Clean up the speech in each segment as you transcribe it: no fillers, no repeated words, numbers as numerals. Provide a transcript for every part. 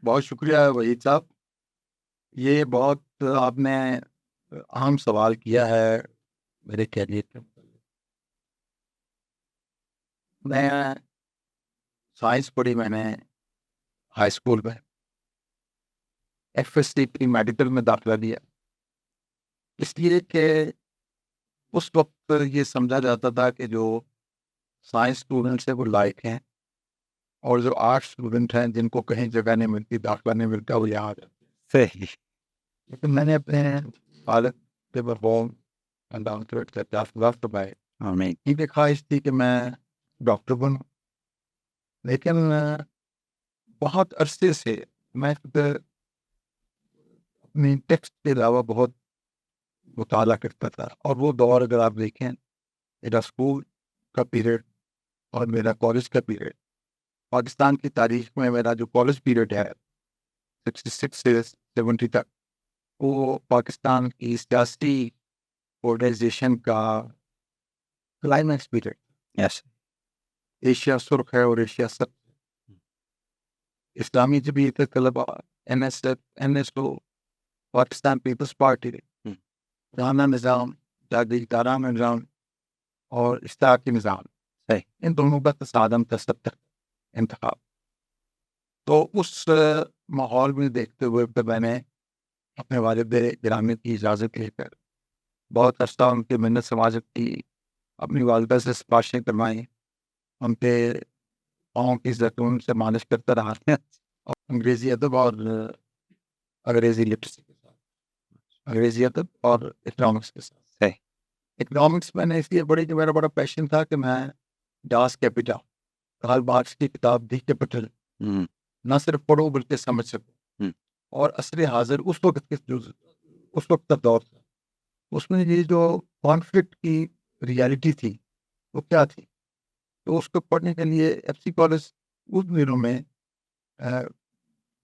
بہت شکریہ وحید صاحب. یہ بہت آپ نے اہم سوال کیا ہے میرے کیریئر کے متعلق. میں سائنس پڑھی میں نے ہائی اسکول میں. F S T P medical میں داخلہ لیا اس لیے کہ اس وقت یہ سمجھا جاتا تھا کہ جو سائنس اسٹوڈنٹس ہیں وہ لائق ہیں، اور جو آرٹ اسٹوڈنٹ ہیں جن کو کہیں جگہ نہیں ملتی، داخلہ نہیں ملتا، وہ یہاں آ جاتے ہیں. صحیح. لیکن میں نے اپنے والد سے مرحوم میں آمین. یہ خواہش تھی کہ میں ڈاکٹر بنوں، لیکن بہت عرصے سے میں اپنی ٹیکسٹ کے علاوہ بہت مطالعہ کرتا تھا. اور وہ دور اگر آپ دیکھیں، میرا اسکول کا پیریڈ اور میرا کالج کا پیریڈ، پاکستان کی تاریخ میں میرا جو کالج پیریڈ ہے 66 سے 70 تک، وہ پاکستان کی سیاسی پولرائزیشن کا کلائمیکس پیریڈ. یس. ایشیا سرخ ہے اور ایشیا سب. Islami Jamiat Talaba, N S O, Pakistan Peoples Party, رانا نظام، جاگیردارانہ نظام اور اشتراکی نظام، صحیح. ان دونوں کا تصادم تھا 70 انتخاب. تو اس ماحول میں دیکھتے ہوئے پھر میں نے اپنے والد گرامی کی اجازت لے کر بہت عرصہ ان کی محنت سماجت کی، اپنی والدہ سے سفارشیں کروائیں، ان کے پاؤں کی زیتون سے مالش کرتا رہا، اور انگریزی ادب اور انگریزی لٹریسی کے ساتھ، انگریزی ادب اور اکنامکس کے ساتھ. صحیح. اکنامکس میں نے اس لیے پڑھی کہ میرا بڑا پیشن تھا کہ میں ڈاس کیپیٹل، کارل مارکس کی کتاب دی کیپیٹل نہ صرف پڑھوں بلکہ سمجھ سکوں. اور عصر حاضر اس وقت اس وقت کا دور تھا، اس میں یہ جو کانفلکٹ کی ریالٹی تھی وہ کیا تھی. تو اس کو پڑھنے کے لیے ایف سی کالج اس دنوں میں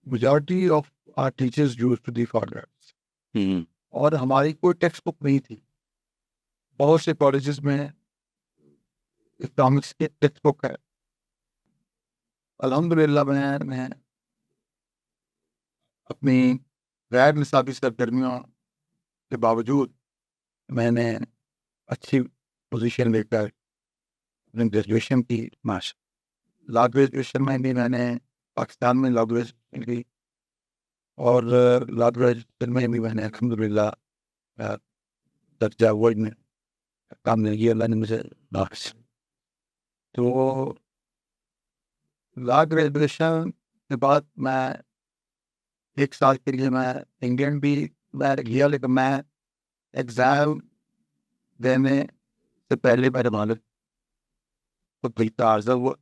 majority of our teachers used to the forward, اور ہماری کوئی ٹیکسٹ بک نہیں تھی. بہت سے کالجز میں اکنامکس کی ٹیکسٹ بک ہے. الحمدللہ میں اپنی غیر نصابی سرگرمیوں کے باوجود میں نے اچھی پوزیشن لے کر اپنی گریجویشن کی. ماشاء. لا گریجویشن میں بھی میں نے پاکستان میں لا گریجویشن کی، اور لا گریجویشن میں بھی میں نے الحمدللہ درجہ اول میں کام نہیں کیا، اللہ نے مجھے نافذ. تو لا گریجویشن کے بعد میں 1 سال کے لیے میں انگلینڈ بھی میں گیا، لیکن میں ایگزام دینے سے پہلے میرے والد کو بھی تعارضہ ہوا،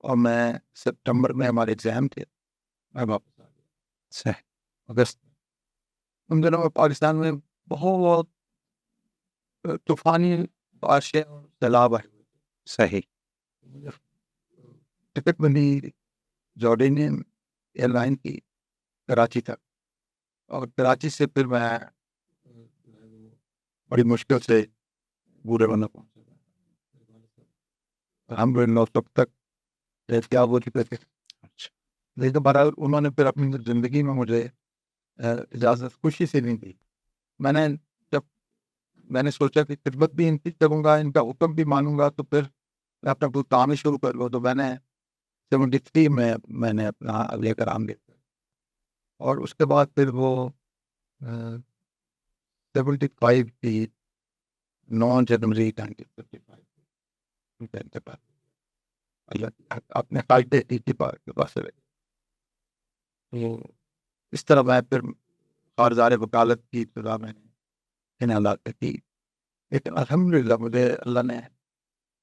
اور میں سپٹمبر میں ہمارے ایگزام تھے، میں واپس آ گیا. صحیح. اگست ان دنوں میں پاکستان میں بہت طوفانی بارشیں اور سیلاب آئے ہوئے تھے. صحیح. مجھے ٹکٹ ملی جارڈینین ایئر لائن کی کراچی تک، اور کراچی سے پھر میں بڑی مشکل سے بورے بندہ پہنچا. الحمدللہ اس وقت تک احتیاط ہو چکے تھے. اچھا. لیکن بہرحال انہوں نے پھر اپنی زندگی میں مجھے اجازت خوشی سے نہیں دی. جب میں نے سوچا کہ خدمت بھی ان کی کروں گا، ان کا حکم بھی مانوں گا، تو پھر میں اپنا کوئی کام ہی شروع کر لوں. تو میں نے 73 میں نے اپنا لے کر آمد، اور اس کے بعد پھر وہ 75 کی 9 جنوری 1955 اپنے خالد کے پاس رہے. تو اس طرح میں پھر کارزار وکالت کی ابتدا میں نے ان حالات میں کی. لیکن الحمدللہ مجھے اللہ نے،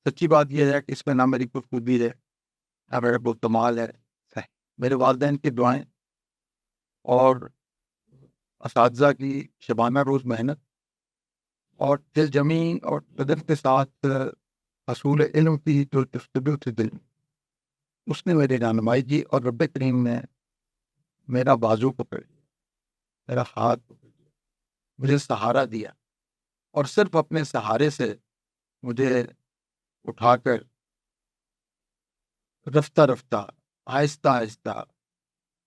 سچی بات یہ ہے کہ اس میں نہ میری کوئی خوبی ہے نہ میرا کوئی کمال ہے، میرے والدین کی دعائیں اور اساتذہ کی شبانہ روز محنت اور دل جمی اور قدر کے ساتھ حصول علم کی جو جستجو تھی دل، اس نے میری رہنمائی کی، اور رب کریم نے میرا بازو پکڑ لیا، میرا ہاتھ پکڑ لیا، مجھے سہارا دیا، اور صرف اپنے سہارے سے مجھے اٹھا کر رفتہ رفتہ، آہستہ آہستہ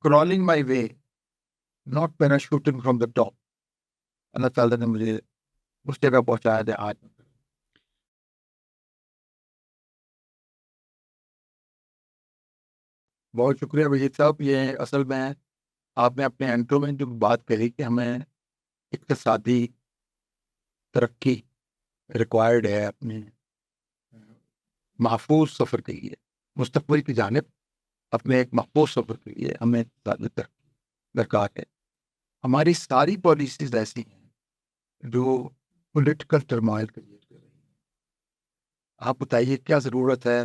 crawling my way, not parachuting from the top. اللہ تعالیٰ نے مجھے اس جگہ پہنچایا تھا آج. بہت شکریہ وحید صاحب. یہ اصل میں آپ نے اپنے انٹرو میں جو بات کہی کہ ہمیں اقتصادی ترقی ریکوائرڈ ہے اپنے محفوظ سفر کے لیے، مستقبل کی جانب اپنے ایک محفوظ سفر کے لیے ہمیں اقتصادی ترقی درکار ہے. ہماری ساری پالیسیز ایسی ہیں جو پولیٹیکل ٹرمائل کریٹ کر رہی ہیں. آپ بتائیے کیا ضرورت ہے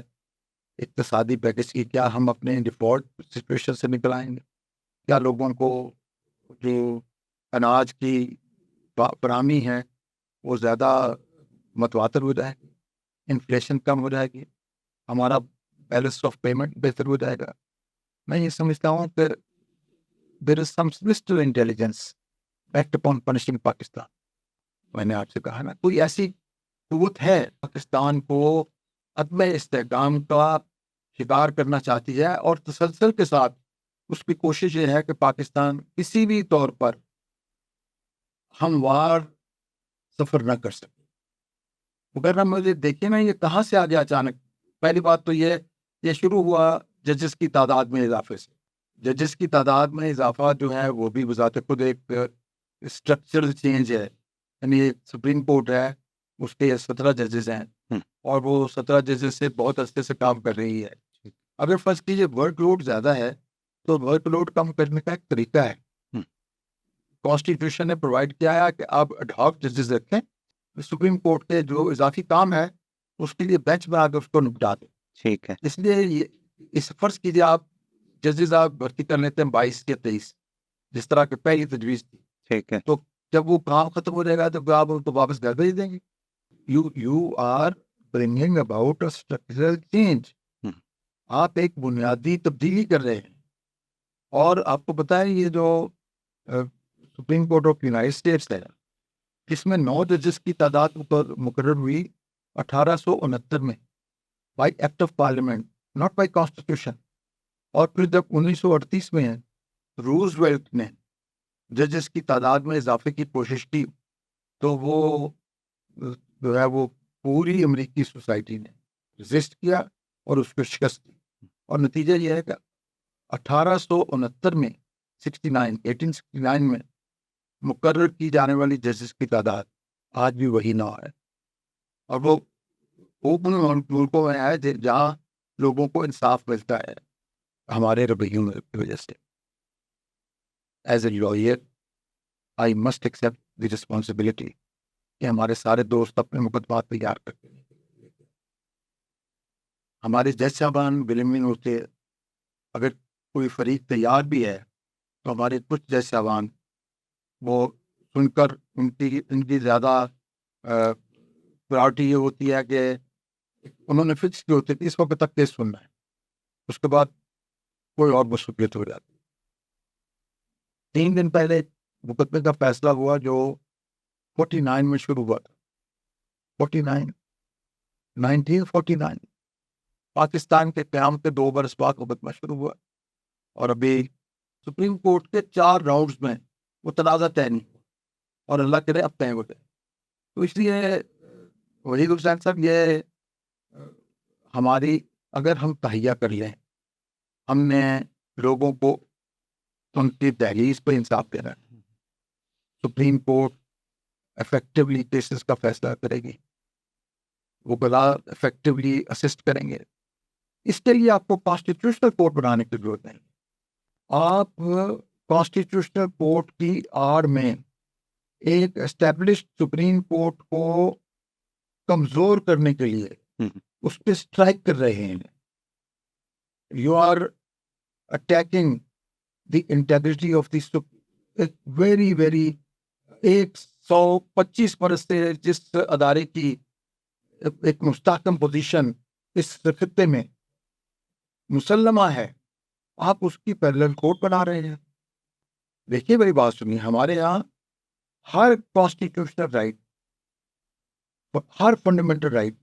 اقتصادی پیکج کی؟ کیا ہم اپنے ڈیفالٹ سچویشن سے نکل آئیں گے؟ کیا لوگوں کو جو اناج کی فراہمی ہے وہ زیادہ متواتر ہو جائے گی؟ انفلیشن کم ہو جائے گی؟ ہمارا بیلنس آف پیمنٹ بہتر ہو جائے گا؟ میں یہ سمجھتا ہوں کہ there is some sinister intelligence backed upon punishing Pakistan. میں نے آپ سے کہا نا، کوئی ایسی قوت ہے پاکستان کو عدم استحکام کا شکار کرنا چاہتی ہے، اور تسلسل کے ساتھ اس کی کوشش یہ ہے کہ پاکستان کسی بھی طور پر ہموار سفر نہ کر سکے. اگر ہم مجھے دیکھیں نا یہ کہاں سے آ گیا اچانک. پہلی بات تو یہ شروع ہوا ججز کی تعداد میں اضافے سے. ججز کی تعداد میں اضافہ جو ہے وہ بھی بذات خود ایک اسٹرکچرل چینج ہے. یعنی سپریم کورٹ ہے، اس کے 17 ججز ہیں اور وہ 17 ججز سے بہت عرصے سے کام کر رہی ہے. اگر فرض کیجیے ورک لوڈ زیادہ ہے تو ورک لوڈ کم کرنے کا ایک طریقہ ہے. کانسٹیٹیوشن نے پرووائڈ کیا ہے کہ آپ ایڈ ہاک ججز رکھیں. سپریم کورٹ کے جو اضافی کام ہے اس کے لیے بینچ بنا کے اس کو نپٹا دیں. ٹھیک ہے. اس لیے اس فرض کیجیے آپ ججز آپ بھرتی کر لیتے ہیں 22 یا 23 جس طرح کی پہلی تجویز تھی. ٹھیک ہے. تو جب وہ کام ختم ہو جائے گا تو آپ ان کو واپس گھر بھیج دیں گے. You are bringing about a structural change. آپ ایک بنیادی تبدیلی کر رہے ہیں. اور آپ کو پتہ ہے یہ جو supreme court of United States ہے اس میں 9 ججز کی تعداد مقرر ہوئی 1869 میں by act of parliament, not by constitution. اور پھر جب 1938 میں روز ویلٹ نے ججز کی تعداد میں اضافے کی کوشش کی تو وہ جو ہے وہ پوری امریکی سوسائٹی نے رزسٹ کیا اور اس کو شکست دی. اور نتیجہ یہ ہے کہ 1869 میں 1869 میں مقرر کی جانے والی ججز کی تعداد آج بھی وہی 9 ہے. اور وہ اوپن ملکوں میں ہے جہاں لوگوں کو انصاف ملتا ہے ہمارے رویوں کی وجہ سے. As a lawyer I must accept the responsibility کہ ہمارے سارے دوست اپنے مقدمات تیار کرتے ہیں. ہمارے جج صاحبان ولمن ہوتے، اگر کوئی فریق تیار بھی ہے تو ہمارے کچھ جج صاحبان وہ سن کر ان کی زیادہ پرائرٹی یہ ہوتی ہے کہ انہوں نے فکس کی ہوتی ہے اس وقت تک کیس سننا ہے، اس کے بعد کوئی اور مصروفیت ہو جاتی. 3 دن پہلے مقدمے کا فیصلہ ہوا جو 49 میں شروع ہوا تھا. 1949 پاکستان کے قیام کے 2 برس بعد مقدمہ شروع ہوا اور ابھی سپریم کورٹ کے 4 راؤنڈز میں وہ تنازع طے نہیں ہوا اور اللہ کرے اب طے ہو جائے. تو اس لیے وحید حسین صاحب یہ ہماری اگر ہم تہیہ کر لیں، ہم نے لوگوں کو ان کی دہلیز پہ انصاف دینا ہے. سپریم کورٹ افیکٹولی کیسز کا فیصلہ کرے گی، وہ گواہ افیکٹولی اسسٹ کریں گے. اس کے لیے آپ کو کانسٹیٹیوشنل کورٹ بنانے کی ضرورت نہیں. آپ کانسٹیٹیوشنل کورٹ کی آڑ میں ایک اسٹیبلشڈ سپریم کورٹ کو کمزور کرنے کے لیے اس پہ اسٹرائک کر رہے ہیں. You are attacking the integrity of the very very 125 برس سے جس ادارے کی ایک مستحکم پوزیشن اس خطے میں مسلمہ ہے، آپ اس کی پیرلل کورٹ بنا رہے ہیں. دیکھیے میری بات سنیے، ہمارے یہاں ہر کانسٹیٹیوشنل رائٹ، ہر فنڈامنٹل رائٹ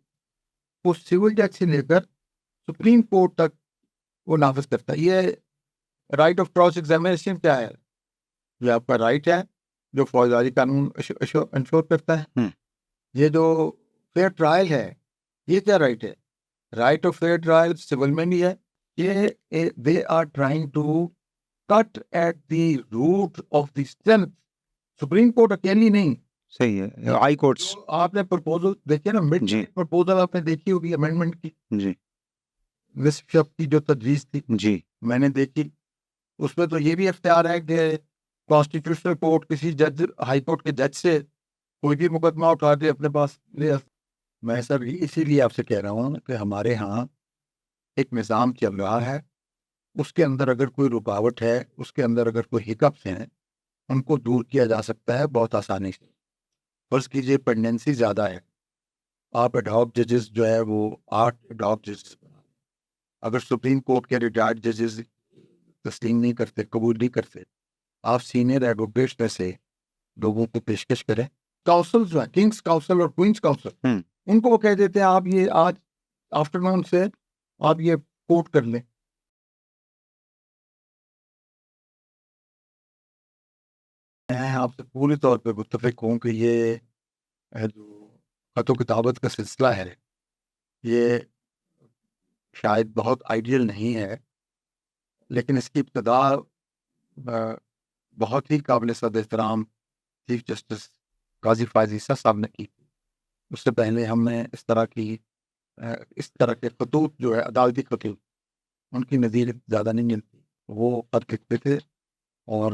وہ سول جج سے لے کر سپریم کورٹ تک وہ نافذ کرتا ہے. یہ رائٹ آف کراس ایگزامینیشن کیا ہے؟ یہ آپ کا رائٹ ہے جو فوجداری قانون انشور کرتا ہے. یہ جو فیئر ٹرائل ہے یہ کیا رائٹ ہے؟ Right of fair trial civil میں بھی ہے. یہ they are trying to cut at the root of the strength. Supreme court اکیلی نہیں. صحیح ہے. ہائی کورٹس آپ نے پرپوزل دیکھے نا, مڈ پرپوزل آپ نے دیکھی ہوگی امینڈمنٹ کی, جی نصف شب کی جو تجویز تھی جی میں نے دیکھی. اس میں تو یہ بھی اختیار ہے کہ کانسٹیٹیوشنل کورٹ کسی جج, ہائی کورٹ کے جج سے کوئی بھی مقدمہ اٹھا کے اپنے پاس لے. میں سر اسی لیے آپ سے کہہ رہا ہوں کہ ہمارے ہاں ایک نظام چل رہا ہے, اس کے اندر اگر کوئی رکاوٹ ہے, اس کے اندر اگر کوئی ہکپس ہیں, ان کو دور کیا جا سکتا ہے بہت آسانی سے. فرض کیجیے پینڈنسی زیادہ ہے, آپ ایڈہاک ججز جو ہے وہ 8 ایڈہاک ججز, اگر سپریم کورٹ کے ریٹائرڈ ججز تسلیم نہیں کرتے, قبول نہیں کرتے, آپ سینئر ایڈوکیٹس میں سے لوگوں کو پیشکش کریں. کاؤنسل جو ہے کنگس کاؤنسل اور کوئنس کاؤنسل, ان کو وہ کہہ دیتے ہیں آپ یہ آج آفٹر نون سے آپ یہ کوٹ کر لیں. میں آپ سے پوری طور پہ متفق ہوں کہ یہ جو خط و کتابت کا سلسلہ ہے یہ شاید بہت آئیڈیل نہیں ہے, لیکن اس کی ابتدا بہت ہی قابل صد احترام چیف جسٹس قاضی فائز عیسیٰ صاحب نے کی. اس سے پہلے ہم نے اس طرح کے خطوط جو ہے عدالتی خطوط, ان کی نظیر زیادہ نہیں ملتی. وہ خط لکھتے تھے اور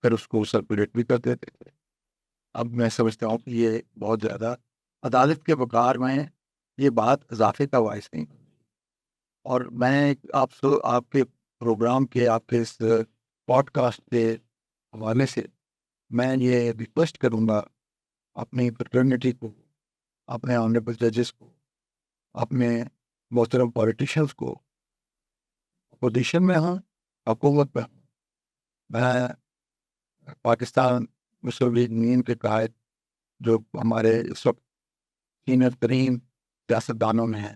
پھر اس کو سرکولیٹ بھی کر دیتے تھے. اب میں سمجھتا ہوں کہ یہ بہت زیادہ عدالت کے وقار میں یہ بات اضافے کا باعث نہیں. اور میں آپ کے پروگرام کے, آپ کے اس پوڈ کاسٹ کے حوالے سے میں یہ ریکویسٹ کروں گا اپنی فریٹرنیٹی کو, اپنے آنریبل ججز کو, اپنے محترم پولیٹیشنس کو, اپوزیشن میں ہوں حکومت میں ہوں. میں پاکستان مسلم لیگ نون کے قائد جو ہمارے اس وقت سینئر ترین سیاستدانوں میں ہیں,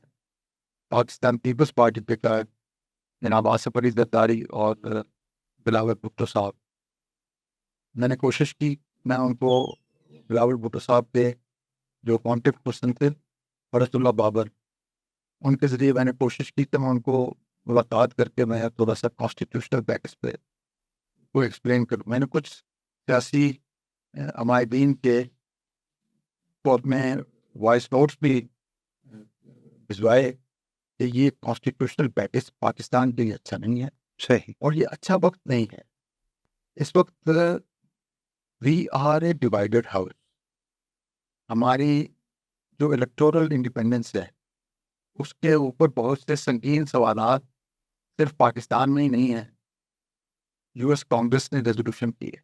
پاکستان پیپلز پارٹی کے قائد جناب آصف علی زرداری اور بلاول بھٹو صاحب, میں نے کوشش کی میں ان کو بلاول بھٹو صاحب کے جو کانٹیکٹ پرسن تھے فرحت اللہ بابر, ان کے ذریعے میں نے کوشش کی کہ میں ان کو ملاقات کر کے میں تھوڑا سا کانسٹیٹیوشنل بیکس پہ کو ایکسپلین کروں. میں نے کچھ سیاسی عمائدین کے کو میں وائس نوٹس بھی بھجوائے کہ یہ کانسٹیٹیوشنل پیکج پاکستان کے لیے اچھا نہیں ہے. صحیح. اور یہ اچھا وقت نہیں ہے. اس وقت we are a divided house. ہماری جو الیکٹورل انڈیپینڈنس ہے اس کے اوپر بہت سے سنگین سوالات صرف پاکستان میں ہی نہیں ہیں. یو ایس کانگریس نے ریزولوشن کی ہے,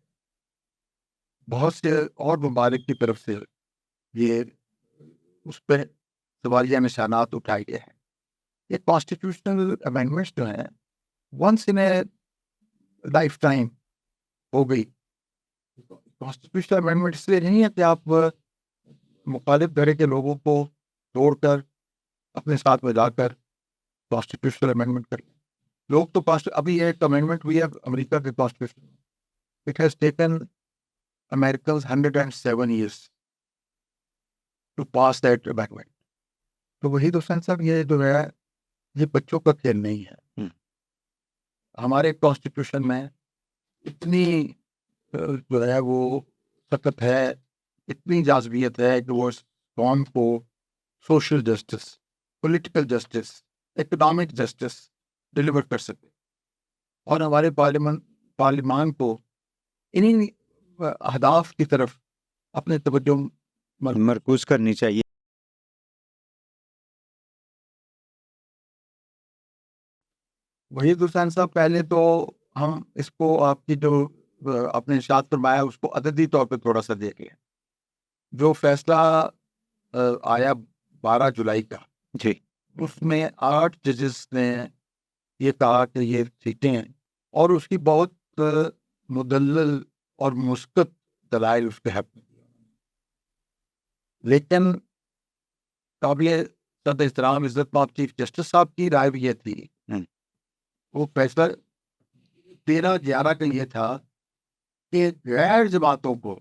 بہت سے اور ممالک کی طرف سے یہ اس پہ سوالیہ نشانات اٹھائے گئے ہیں. یہ کانسٹیٹیوشنل امینڈمنٹس جو ہیں once in a lifetime ہو گئی. کانسٹیٹیوشنل امینڈمنٹ اس لیے نہیں ہے کہ آپ مخالف دھڑے کے لوگوں کو توڑ کر اپنے ساتھ میں جا کر کانسٹیٹیوشنل امینڈمنٹ کر لیں. لوگ تو ابھی ایک امینڈمنٹ ہوئی ہے امریکہ کے کانسٹیٹیوشن میں, it has taken Americans 107 years to pass that amendment. تو وہی تو سن صاحب یہ جو ہے یہ بچوں کا کھیل نہیں ہے. ہمارے کانسٹیٹیوشن میں اتنی جو ہے وہ سخت ہے, اتنی جاذبیت ہے کہ وہ اس قوم کو social justice, political justice, economic justice deliver کر سکے. اور ہمارے پارلیمان کو انہی اہداف کی طرف اپنے توجہ مرکوز کرنی چاہیے. وہی حسین صاحب, پہلے تو ہم اس کو آپ کی جو اپنے ارشاد فرمایا اس کو عددی طور پہ تھوڑا سا دیکھیں. جو فیصلہ آیا 12 جولائی کا, جی, اس میں 8 ججز نے یہ کہا کہ یہ سیٹیں ہیں, اور اس کی بہت مدلل اور مثبت دلائل اس کے حق میں. لیکن قابل صد احترام عزت مآب چیف جسٹس صاحب کی رائے بھی یہ تھی, وہ فیصلہ 13-11 کا یہ تھا کہ غیر جماعتوں کو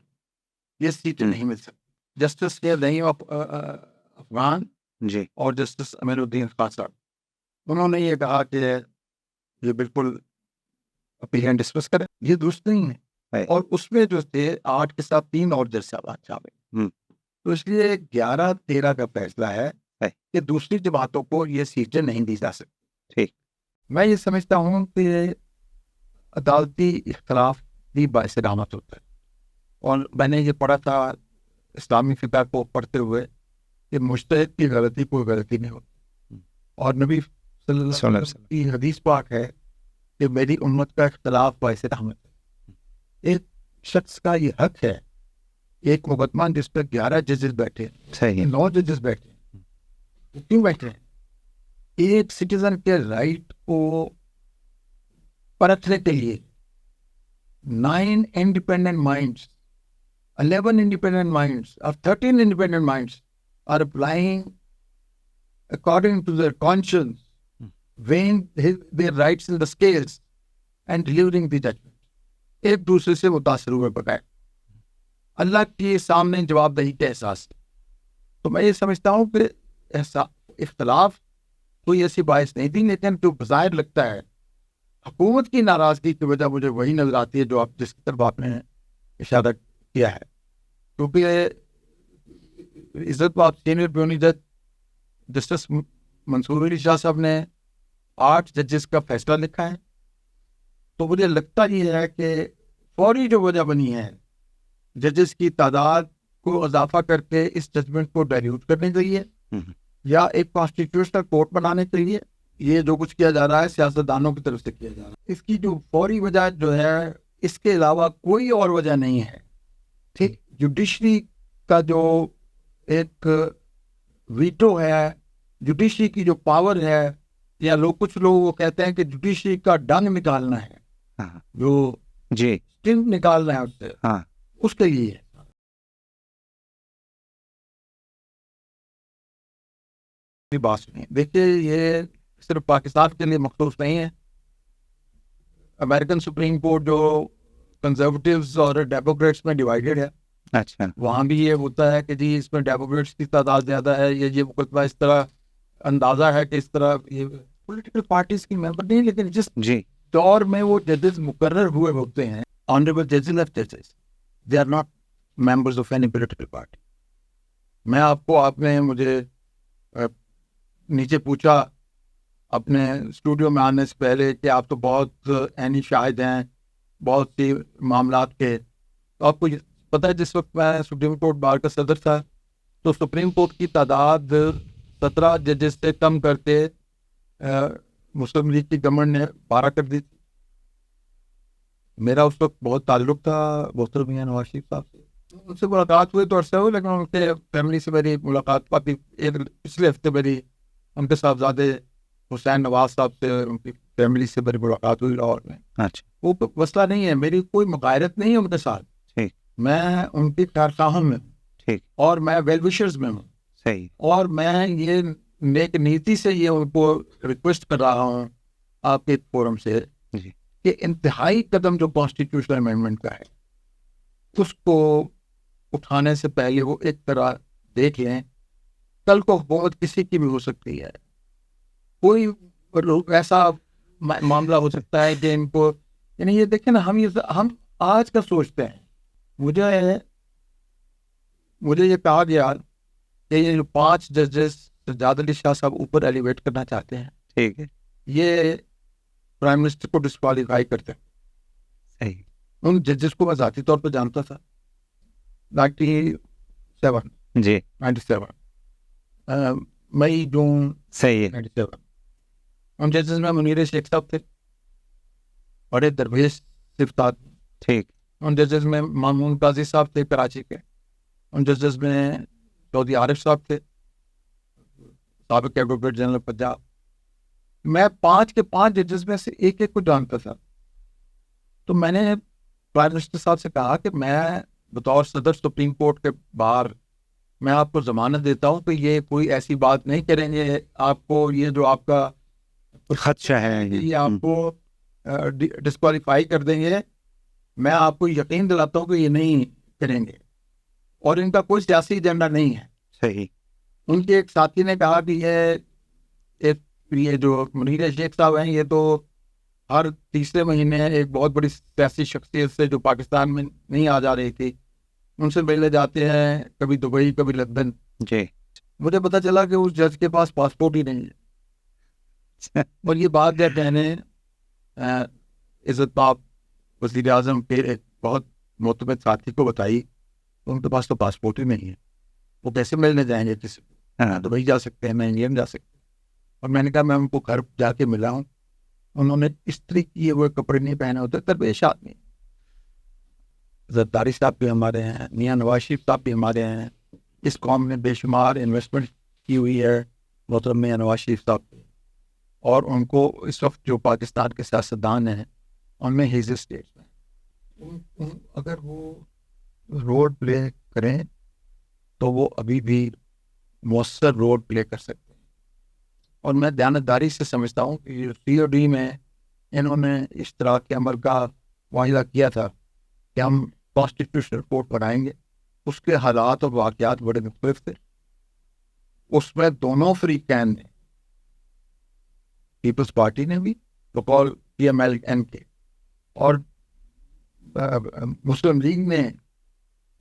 یہ سیٹیں نہیں مل سکتی. جسٹس نعیم افغان جی اور جسٹس امیر الدین خان صاحب, انہوں نے یہ کہا کہ یہ بالکل اپیلیں ڈسکس کریں, یہ درست نہیں ہے. ہے. اور اس میں جو تھے 8 کے ساتھ 3 اور جج صاحبان شامل, تو اس لیے 11-13 کا فیصلہ ہے کہ دوسری جماعتوں کو یہ سیٹیں نہیں دی جا سکتی. ٹھیک. میں یہ سمجھتا ہوں کہ عدالتی اختلاف بھی باعث رحمت ہوتا ہے, اور میں نے یہ پڑھا تھا اسلامی فقہ کو پڑھتے ہوئے کہ مجتہد کی غلطی کوئی غلطی نہیں ہوتی, اور نبی صلی اللہ علیہ وسلم کی حدیث پاک ہے کہ میری امت کا اختلاف باعث رحمت ہے. ایک شخص کا یہ حق ہے, ایک مقدمہ جس پر 11 ججز بیٹھے, صحیح 9 ججز بیٹھے, وہ کیوں بیٹھے ہیں؟ ایک سٹیزن کے رائٹ کو پرکھنے کے لیے 9 independent minds, 11 independent minds, or 13 independent minds are applying according to their conscience, weighing their rights in the scales and delivering the judgment. ایک دوسرے سے متاثر ہوئے بغیر اللہ کے سامنے جواب دہی کے احساس. تو میں یہ سمجھتا ہوں کہ اختلاف کوئی ایسی باعث نہیں تھی, لیکن جو بظاہر لگتا ہے حکومت کی ناراضگی کی وجہ مجھے وہی نظر آتی ہے جو آپ جس کی طرف آپ نے اشارہ کیا ہے. کیونکہ عزت باب سینئر پیونی جج جسٹس منصور علی شاہ صاحب نے 8 ججز کا فیصلہ لکھا ہے, تو مجھے لگتا یہ ہے کہ فوری جو وجہ بنی ہے ججز کی تعداد کو اضافہ کر کے اس ججمنٹ کو ڈائلیوٹ کرنے کے لیے یا ایک کانسٹیٹیوشنل کورٹ بنانے کے لیے یہ جو کچھ کیا جا رہا ہے سیاستدانوں کی طرف سے کیا جا رہا ہے. اس کی جو فوری وجہ جو ہے اس کے علاوہ کوئی اور وجہ نہیں ہے. ٹھیک, جوڈیشری کا جو ایک ویٹو ہے, جوڈیشری کی جو پاور ہے, یا کچھ لوگ وہ کہتے ہیں کہ جوڈیشری کا ڈنگ نکالنا ہے, جو جی اسٹنگ نکالنا ہے اس سے, اس کے لیے بات نہیں. دیکھیے یہ صرف پاکستان کے لیے مخصوص نہیں ہے. امریکن سپریم کورٹ جو کنزرویٹیوز اور ڈیموکریٹس میں ڈیوائیڈڈ ہے, اچھا, وہاں بھی یہ ہوتا ہے کہ جی اس میں ڈیموکریٹس کی تعداد زیادہ ہے, یہ مقدمہ اس طرح اندازہ ہے کہ اس طرح یہ پولیٹیکل پارٹیز کی ممبر نہیں, لیکن جس جی دور میں وہ ججز مقرر ہوئے ہوتے ہیں, آنریبل ججز آف ججز, they are not members of any political party. میں آپ نے مجھے نیچے پوچھا اپنے اسٹوڈیو میں آنے سے پہلے کہ آپ تو بہت عینی شاہد ہیں بہت سی معاملات کے, تو آپ کو پتہ ہے جس وقت میں سپریم کورٹ بار کا صدر تھا تو سپریم کورٹ کی تعداد 17 ججز سے کم کر کے مسلم لیگ کی گورنمنٹ نے 12 کر دی تھی. میرا اس وقت بہت تعلق تھا محترم میاں نواز شریف صاحب سے, ان سے ملاقات ہوئی تو عرصہ ہوئی, لیکن ان کے فیملی سے میری ملاقات کافی پچھلے ہفتے میری ان کے صاحبزادے حسین نواز صاحب سے ان کی فیملی سے میری ملاقات ہوئی لاہور میں. اچھا, وہ مسئلہ نہیں ہے, میری کوئی مغایرت نہیں ہے ان کے ساتھ, ٹھیک, میں ان کی خیر خواہاں میں ہوں, ٹھیک, اور میں ویل وشرز میں ہوں, صحیح, اور میں یہ نیک نیتی سے یہ ان کو ریکویسٹ کر رہا ہوں آپ کے فورم سے جی, کہ انتہائی قدم جو کانسٹیٹیوشنل امینڈمنٹ کا ہے اس کو اٹھانے سے پہلے وہ ایک طرح دیکھ لیں. کل کو بہت کسی کی بھی ہو سکتی ہے, کوئی ایسا معاملہ ہو سکتا ہے کہ ان کو, یعنی یہ دیکھیں نا, ہم آج کا سوچتے ہیں. مجھے یہ کہا گیا کہ یہ جو 5 ججز سجاد علی شاہ صاحب اوپر ایلیویٹ کرنا چاہتے ہیں, ٹھیک ہے, یہ پرائم منسٹر کو ڈسکوالیفائی کرتے ہیں. صحیح, ان ججز کو میں ذاتی طور پہ جانتا تھا 97 جی, 97 مئی جون صحیح ہے, 97. ان ججز میں منیر شیخ صاحب تھے, بڑے درویش صفتات. ٹھیک, ان ججز میں مامون قاضی صاحب تھے کراچی کے. ان ججز میں چودھری عارف صاحب تھے, سابق ایڈوکیٹ جنرل پنجاب. میں 5 کے 5 ججز میں سے ایک کو جانتا تھا. تو میں نے پرائم منسٹر صاحب سے کہا کہ میں بطور صدر سپریم کورٹ کے باہر میں آپ کو ضمانت دیتا ہوں کہ یہ کوئی ایسی بات نہیں کریں گے, آپ کو یہ جو آپ کا خدشہ ہے یہ آپ کو ڈسکوالیفائی کر دیں گے. میں آپ کو یقین دلاتا ہوں کہ یہ نہیں کریں گے, اور ان کا کوئی سیاسی ایجنڈا نہیں ہے. صحیح. ان کے ایک ساتھی نے کہا کہ یہ جو منیر شیخ صاحب ہیں یہ تو ہر تیسرے مہینے ایک بہت بڑی سیاسی شخصیت سے جو پاکستان میں نہیں آ جا رہی تھی ان سے ملنے جاتے ہیں, کبھی دبئی کبھی لندن. جی. مجھے پتا چلا کہ اس جج کے پاس پاسپورٹ ہی نہیں ہے. اور یہ بات جب میں نے عزت مآب وزیر اعظم کے ایک بہت معتمد ساتھی کو بتائی, ان کے پاس تو پاسپورٹ ہی نہیں ہے, وہ کیسے ملنے جائیں گے کسی کو؟ ہاں. دبئی جا سکتے ہیں, میں انگلینڈ جا سکتے ہیں. اور میں نے کہا میں ان کو گھر جا کے ملا ہوں, انہوں نے استری کیے ہوئے کپڑے نہیں پہنے ہوتے, درویش آدمی. زرداری صاحب بھی ہمارے ہیں, میاں نواز شریف صاحب بھی ہمارے ہیں. اس قوم نے بے شمار انویسٹمنٹ کی ہوئی ہے محترم میاں نواز شریف صاحب پہ, اور ان کو اس وقت جو پاکستان کے سیاستدان ہیں ان میں ہیز اسٹیٹ میں اگر وہ رول پلے کریں تو وہ ابھی بھی مؤثر رول پلے کر سکتے ہیں. اور میں دیانتداری سے سمجھتا ہوں کہ COD میں انہوں نے اس طرح کے عمل کا معاہدہ کیا تھا کہ ہم کانسٹیٹیوشنل کورٹ بنائیں گے. اس کے حالات اور واقعات بڑے مختلف تھے. اس میں دونوں فریقین نے, پیپلز پارٹی نے بھی بقول PMLN کے اور مسلم لیگ نے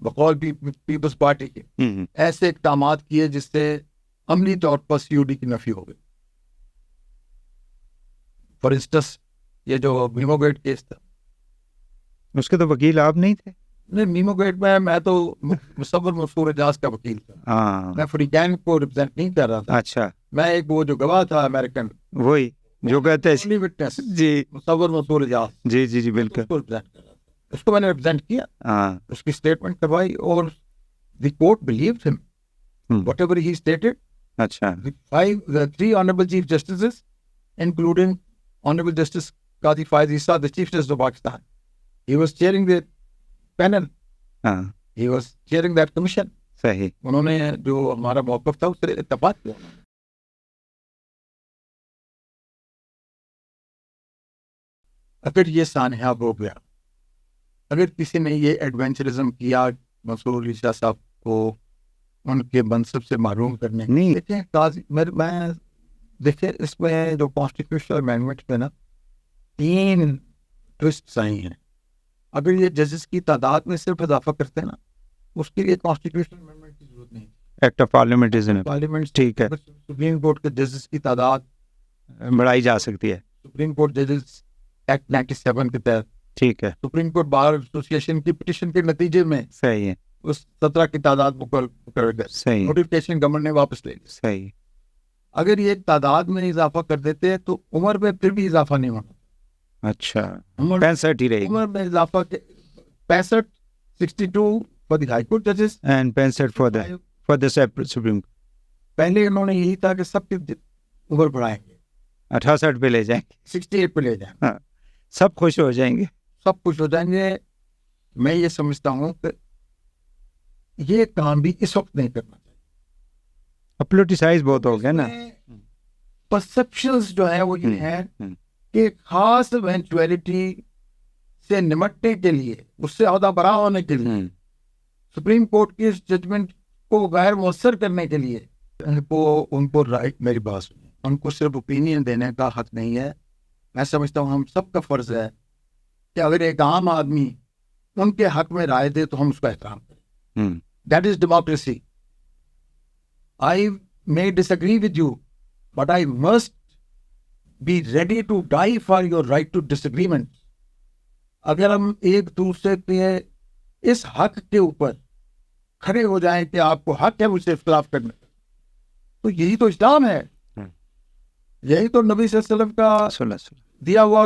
بقول پیپلز پارٹی کے, ایسے اقدامات کیے جس سے عملی طور پر COD کی نفی ہو گئی. فار انسٹنس یہ جو میمو گیٹ کیس تھا, اس کے تو وکیل آپ نہیں تھے؟ نہیں, میمو گیٹ میں تو مصور منصور اعجاز کا وکیل تھا. ہاں. میں فریقین کو ریپرزینٹ نہیں کر رہا تھا. اچھا. میں ایک وہ جو گواہ تھا امریکن, وہی جو کہتے ہیں. وٹنس, جی مصور منصور اعجاز, جی جی جی بالکل. اس کو ریپرزینٹ کر رہا تھا. اس کو میں نے ریپرزینٹ کیا, ہاں. اس کی اسٹیٹمنٹ کروائی, اور دی کورٹ بلیوڈ ہم واٹ ایور ہی اسٹیٹڈ. اچھا. The 3 honorable chief justices, including Honorable Justice Qadi Faiz Issa, the Chief Justice of Pakistan. He was chairing the panel. ہاں. He was chairing that commission. صحیح. انہوں نے جو ہمارا موقف تھا اس سے اتفاق کیا. اگر یہ سانحہ ہو گیا, اگر کسی نے یہ ایڈونچرزم کیا منصور علی شاہ صاحب کو ان کے منصب سے محروم کرنے, نہیں. دیکھیں قاضی میں دیکھیں اس میں جو کانسٹیٹیوشنل امینڈمنٹ پہ نا 3 ٹوسٹس آئی ہیں. اگر یہ ججز کی تعداد میں صرف اضافہ کرتے ہیں نا, اس کے لیے کانسٹیٹیوشنل امینڈمنٹ کی ضرورت نہیں. Act of پارلیمنٹزم. پارلیمنٹ ٹھیک ہے. سپریم کورٹ کے ججز کی تعداد بڑھائی جا سکتی ہے. سپریم کورٹ ججز ایکٹ 97 کے تحت, ٹھیک ہے. سپریم کورٹ بار ایسوسیشن کی پٹیشن کے نتیجے میں صحیح ہے. اس 17 کی تعداد مقرر کر, صحیح. نوٹیفکیشن گورنمنٹ نے واپس لے لی. صحیح. اگر یہ تعداد میں اضافہ کر دیتے تو عمر میں پھر بھی اضافہ نہیں ہونا. اچھا. 65 ہی رہے گی. عمر میں اضافہ 65 62 فار دی ہائی کورٹ ججز اینڈ 65 فار دی سپریم. پہلے انہوں نے یہی تھا کہ سب کی عمر بڑھائیں گے, 68 پہ لے جائیں گے, 68 پہ لے جائیں, ہاں, سب خوش ہو جائیں گے, سب خوش ہو جائیں گے. میں یہ سمجھتا ہوں کہ یہ کام بھی اس وقت نہیں کرنا چاہیے. پولیٹیسائز بہت ہو گیا نا. پرسپشنز جو ہے وہ یہ ہیں کہ خاص ایونچویلٹی سے نمٹنے کے لیے, اس سے عہدہ برا ہونے کے لیے, سپریم کورٹ کی اس ججمنٹ کو غیر مؤثر کرنے کے لیے ان کو رائٹ, میری بات سنیں, ان کو صرف اوپینین دینے کا حق نہیں ہے. میں سمجھتا ہوں ہم سب کا فرض ہے کہ اگر ایک عام آدمی ان کے حق میں رائے دے تو ہم اس کا احترام کریں. That is democracy. I may disagree with you, but I must be ready to die for your right to disagreement. اگر ہم ایک دوسرے کے اس حق کے اوپر کھڑے ہو جائیں کہ آپ کو حق ہے مجھ سے اختلاف کرنے کا, تو یہی تو اسلام ہے, یہی تو نبی صلی اللہ علیہ وسلم کا دیا ہوا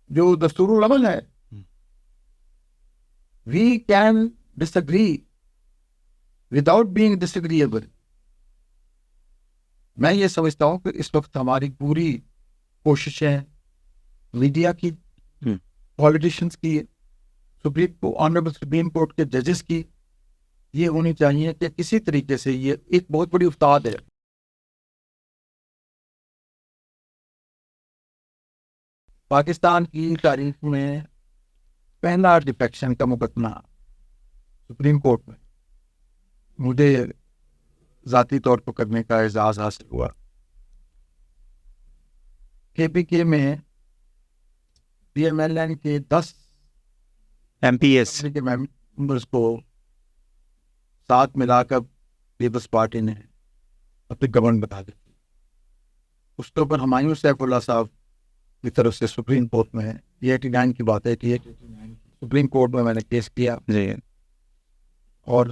جو دستور العمل ہے. We can disagree without being disagreeable. میں یہ سمجھتا ہوں کہ اس وقت ہماری پوری کوششیں میڈیا کی, پولیٹیشنز کی, آنریبل سپریم کورٹ کے ججز کی, یہ ہونی چاہیے کہ کسی طریقے سے, یہ ایک بہت بڑی افتاد ہے. پاکستان کی تاریخ میں پہلا ڈیفیکشن کا مقدمہ سپریم کورٹ میں مجھے ذاتی طور پر کرنے کا اعزاز حاصل ہوا. کے پی کے میں پی ایم ایل این کے 10 MPS. کے ممبرس کو ساتھ ملا کر پیپلز پارٹی نے اپنی گورنمنٹ بتا دی. اس کے اوپر ہمایوں سیف اللہ صاحب کی طرف سے سپریم کورٹ میں یہ 89 کی بات ہے کہ سپریم کورٹ میں نے کیس کیا جی. اور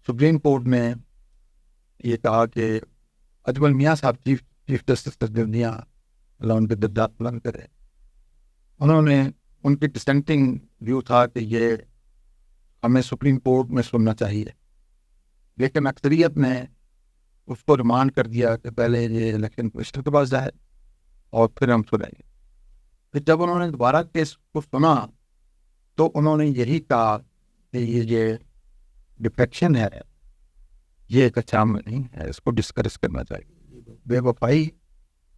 سپریم کورٹ نے یہ کہا کہ اجمل میاں صاحب چیف جسٹس دنیا اللہ ان کے درجات بلند کرے، انہوں نے ان کی ڈسینٹنگ ویو تھا کہ یہ ہمیں سپریم کورٹ میں سننا چاہیے، لیکن اکثریت نے اس کو ریمانڈ کر دیا کہ پہلے یہ الیکشن کمشنر کے پاس جائے اور پھر ہم سنیں گے. پھر جب انہوں نے دوبارہ کیس کو سنا تو انہوں نے یہی کہا کہ یہ ڈیفیکشن ہے، یہ ایک اچھا عمل نہیں ہے، اس کو ڈسکریج کرنا چاہیے. بے وفائی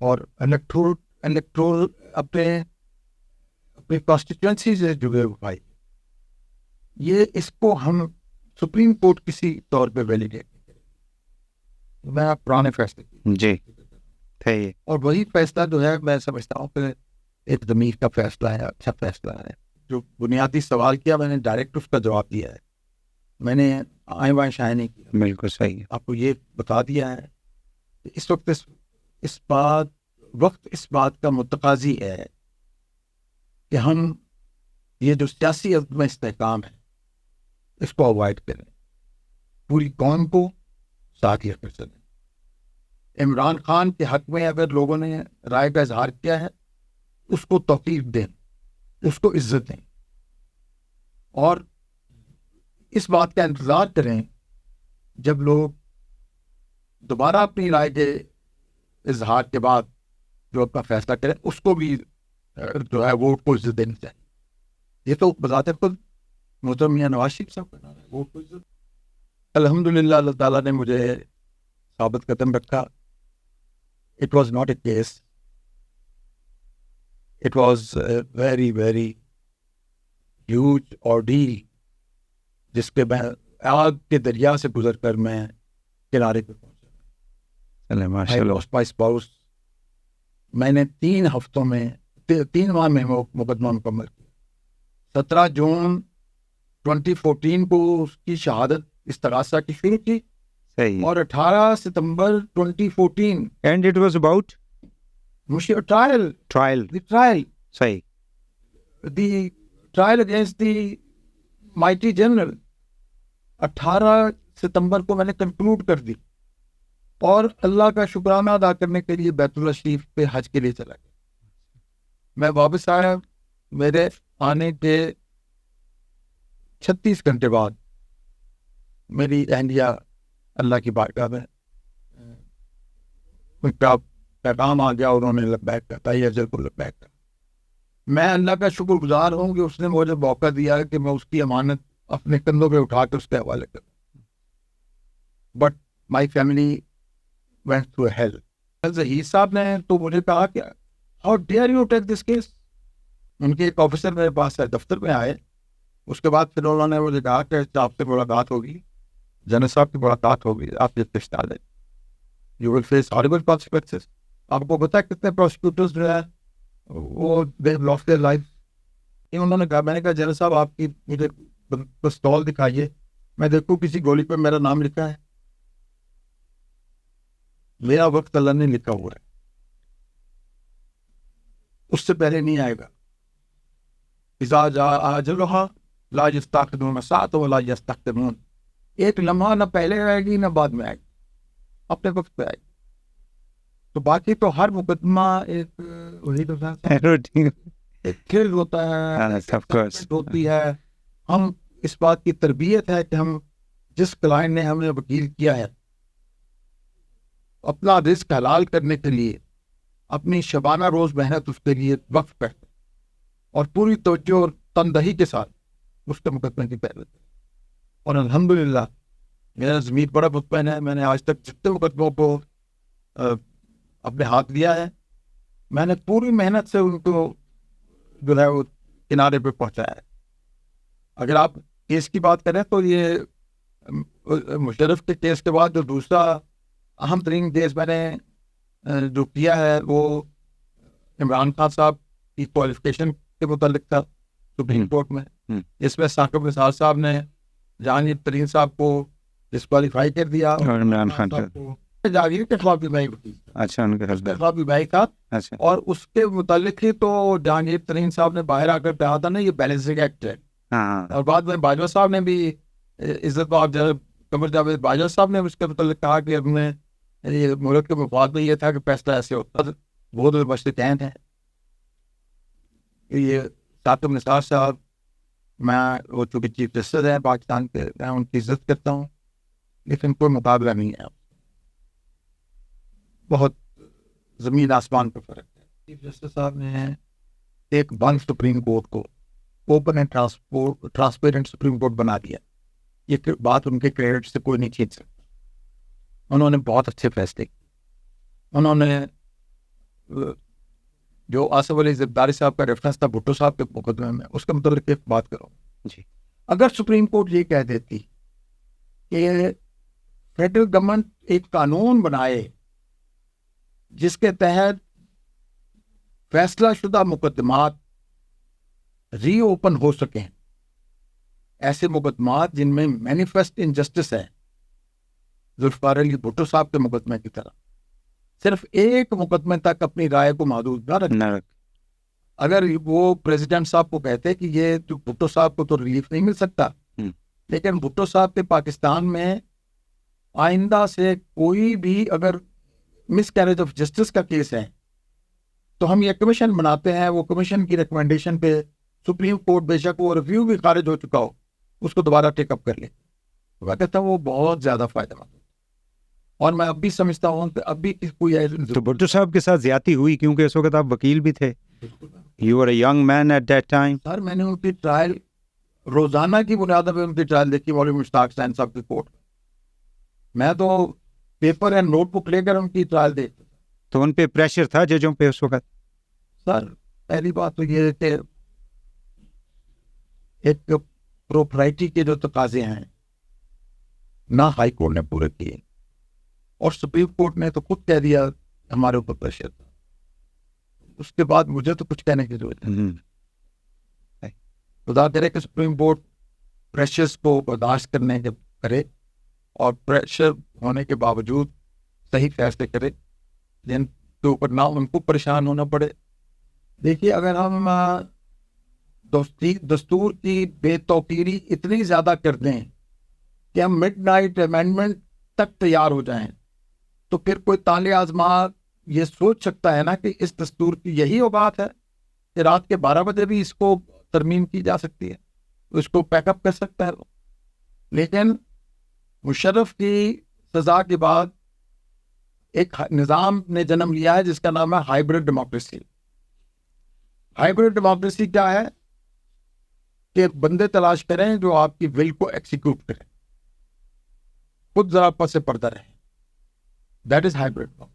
اور الیکٹرول اپنی کانسٹیٹوئنسی سے جو بے وفائی، یہ اس کو ہم سپریم کورٹ کسی طور پہ ویلیڈیٹ نہیں کرے. میں پرانے فیصلے جی صحیح. اور وہی فیصلہ جو ہے میں سمجھتا ہوں کہ ایک ضمیر کا فیصلہ ہے، اچھا فیصلہ ہے. جو بنیادی سوال کیا میں نے ڈائریکٹ اس کا جواب دیا ہے، میں نے آئیں بائیں شائیں نہیں کیا. بالکل صحیح. آپ کو یہ بتا دیا ہے کہ اس وقت اس بات کا متقاضی ہے کہ ہم یہ جو سیاسی عدم استحکام ہے اس کو اوائڈ کریں، پوری قوم کو ساتھ لے کر چلیں. عمران خان کے حق میں اگر لوگوں نے رائے کا اظہار کیا ہے اس کو توقیر دیں، اس کو عزت دیں، اور اس بات کا انتظار کریں جب لوگ دوبارہ اپنی رائے کے اظہار کے بعد جو اپنا فیصلہ کریں اس کو بھی جو ہے ووٹ کو عزت دینی چاہیے. یہ تو بذات خود محترم میاں نواز شریف صاحب کا نام ہے، ووٹ کو عزت. الحمدللہ اللہ تعالیٰ نے مجھے ثابت قدم رکھا. It was not a case. It was a very, very huge ordeal جس کے میں آگ کے دریا سے گزر کر میں کنارے پہ پہنچا. ماشاء اللہ. اسپاؤس میں نے 3 ہفتوں میں 3 ماہ میں مقدمہ مکمل کیا. 17 جون 2014 کو اس کی شہادت استغاثہ کی شروع کی صحیح. اور 18 ستمبر 2014 and it was about trial صحیح. The trial against the mighty general 18 ستمبر کو میں نے کنکلوڈ کر دی اور اللہ کا شکرانہ ادا کرنے کے لیے بیت اللہ شریف پہ حج کے لیے چلا گیا. میں واپس آیا، میرے آنے کے 36 گھنٹے بعد میری اہلیہ اللہ کی بارگاہ میں ان کا پیغام آ گیا، انہوں نے لبیک کہا، یہ اجل کو لبیک کہا. میں اللہ کا شکر گزار ہوں کہ اس نے مجھے موقع دیا کہ میں اس کی امانت اپنے کندھوں پہ اٹھا کے اس کے حوالے کروں. But my family went through hell. Zaheer صاحب نے تو مجھے کہا کہ how dare you take this case. ان کے ایک آفیسر میرے پاس دفتر میں آئے، اس کے بعد پھر انہوں نے مجھے کہا کہ آپ سے ملاقات ہوگی، جنرل صاحب کی ملاقات ہوگی، آپ یہ پیشہ دیں، you will face horrible consequences. آپ کو پتا ہے کتنے پروسیکیوٹرز جو ہے وہ they have lost their life. انہوں نے کہا، میں نے کہا جنرل صاحب آپ کی مجھے پستول دکھائیے، میں دیکھوں کسی گولی پہ میرا نام لکھا ہے. میرا وقت اللہ نے لکھا ہوا ہے، اس سے پہلے نہیں آئے گا. اذا جاء اجلها لا يستأخرون ساعة ولا يستقدمون. ایک لمحہ نہ پہلے آئے گی نہ بعد میں آئے گی، اپنے وقت پہ آئے گی. تو باقی تو ہر مقدمہ ایک وہی تو ایک کھیل ہوتا ہے، ہوتی ہے. ہم اس بات کی تربیت ہے کہ ہم جس کلائنٹ نے ہمیں وکیل کیا ہے اپنا رزق حلال کرنے کے لیے اپنی شبانہ روز محنت اس کے لیے وقف کرتے اور پوری توجہ اور تندہی کے ساتھ اس کے مقدمے کی پیروی. اور الحمدللہ میرا ضمیر بڑا مطمئن ہے. میں نے آج تک جتنے مقدموں کو اپنے ہاتھ لیا ہے، میں نے پوری محنت سے ان کو جو ہے وہ کنارے پہ پہنچایا ہے. اگر آپ کیس کی بات کریں تو یہ مشرف کے کیس کے بعد جو دوسرا اہم ترین کیس میں نے جو کیا ہے وہ عمران خان صاحب کی کوالیفکیشن کے متعلق تھا سپریم کورٹ میں. اس میں ثاقب نثار صاحب نے جہانگیر ترین صاحب کو ڈسکوالیفائی کر دیا اور عمران خان صاحب کو جہانگیر کے خلاف بھی بھائی وکیل تھا. اچھا ان کے اس کے خلاف بھی بھائی تھا. اچھا اور اس کے متعلق ہی تو جہانگیر ترین صاحب نے باہر آ کر کہا تھا نا یہ بیلنسنگ ایکٹ ہے. ہاں اور بعد میں باجوہ صاحب نے بھی عزت مآب قمر جاوید باجوہ صاحب نے اس کے متعلق کہا کہ اب میں یہ ملک کے مفاد میں یہ تھا کہ فیصلہ ایسے ہوتا تھا. وہ تو مشرقین ہیں. یہ ثاقب نثار صاحب میں وہ چونکہ چیف جسٹس ہیں پاکستان کے, میں ان کی عزت کرتا ہوں لیکن کوئی مقابلہ نہیں ہے. بہت زمین آسمان کا فرق ہے. چیف جسٹس صاحب نے ایک بند سپریم کورٹ کو open and transparent supreme court بنا دیا. یہ بات ان کے کریڈٹ سے کوئی نہیں کھینچ سکتا. انہوں نے بہت اچھے فیصلے کیے. انہوں نے جو آصف علی زرداری صاحب کا ریفرنس تھا بھٹو صاحب کے مقدمے میں, اس کا متعلق ایک بات کرو جی. اگر سپریم کورٹ یہ کہہ دیتی کہ فیڈرل گورنمنٹ ایک قانون بنائے جس کے تحت فیصلہ شدہ مقدمات ری اوپن ہو سکیں, ایسے مقدمات جن میں مینیفیسٹ انجسٹس ہے ذوالفقار علی بھٹو صاحب کے مقدمے کی طرح, صرف ایک مقدمے تک اپنی رائے کو محدود نہ رکھ. اگر وہ پریزیڈنٹ صاحب کو کہتے کہ یہ جو بھٹو صاحب کو تو ریلیف نہیں مل سکتا, لیکن بھٹو صاحب کے پاکستان میں آئندہ سے کوئی بھی اگر مس کیریج آف جسٹس کا کیس ہے تو ہم یہ کمیشن بناتے ہیں, وہ کمیشن کی ریکمنڈیشن پہ سپریم کورٹ بے شک وہ ریویو بھی خارج ہو چکا ہو اس کو دوبارہ ٹیک اپ کر لے. وہ کہتا وہ بہت زیادہ فائدہ مند. اور میں اب بھی سمجھتا ہوں کہ اب بھی کوئی تو بھٹو صاحب کے ساتھ زیادتی ہوئی کیونکہ اس وقت آپ وکیل بھی تھے. You were a young man at that time. سر میں نے ان کی ٹرائل روزانہ کی بنیاد پہ ان کی ٹرائل دیکھی مولوی مشتاق حسین صاحب کی کورٹ. میں تو پیپر اینڈ نوٹ بک لے کر ان کی ٹرائل دیکھتا تھا. تو ان پہ پریشر تھا ججوں پہ اس وقت؟ سر پہلی بات تو یہ ہے کہ ایک پروپرائٹی کے جو تقاضے ہیں نہ ہائی کورٹ نے پورے کیے اور سپریم کورٹ نے تو خود کہہ دیا ہمارے اوپر پریشر تھا. اس کے بعد مجھے تو کچھ کہنے کی ضرورت ہے. خدا کرے کہ سپریم کورٹ پریشرز کو برداشت کرنے کے کرے اور پریشر ہونے کے باوجود صحیح فیصلے کرے جن کے اوپر نہ ان کو پریشان ہونا پڑے. دیکھیے اگر ہم دستور کی بے توقیری اتنی زیادہ کر دیں کہ ہم مڈ نائٹ امینڈمنٹ تک تیار ہو جائیں تو پھر کوئی طالع آزما یہ سوچ سکتا ہے نا کہ اس دستور کی یہی اوقات ہے کہ رات کے 12 بجے بھی اس کو ترمیم کی جا سکتی ہے, اس کو پیک اپ کر سکتا ہے. لیکن مشرف کی سزا کے بعد ایک نظام نے جنم لیا ہے جس کا نام ہے ہائیبرڈ ڈیموکریسی. ہائیبرڈ ڈیموکریسی کیا ہے کہ بندے تلاش کریں جو آپ کی ول کو ایکسیکیوٹ کریں, خود ذرا پس سے پردہ رہیں. That is hybrid democracy.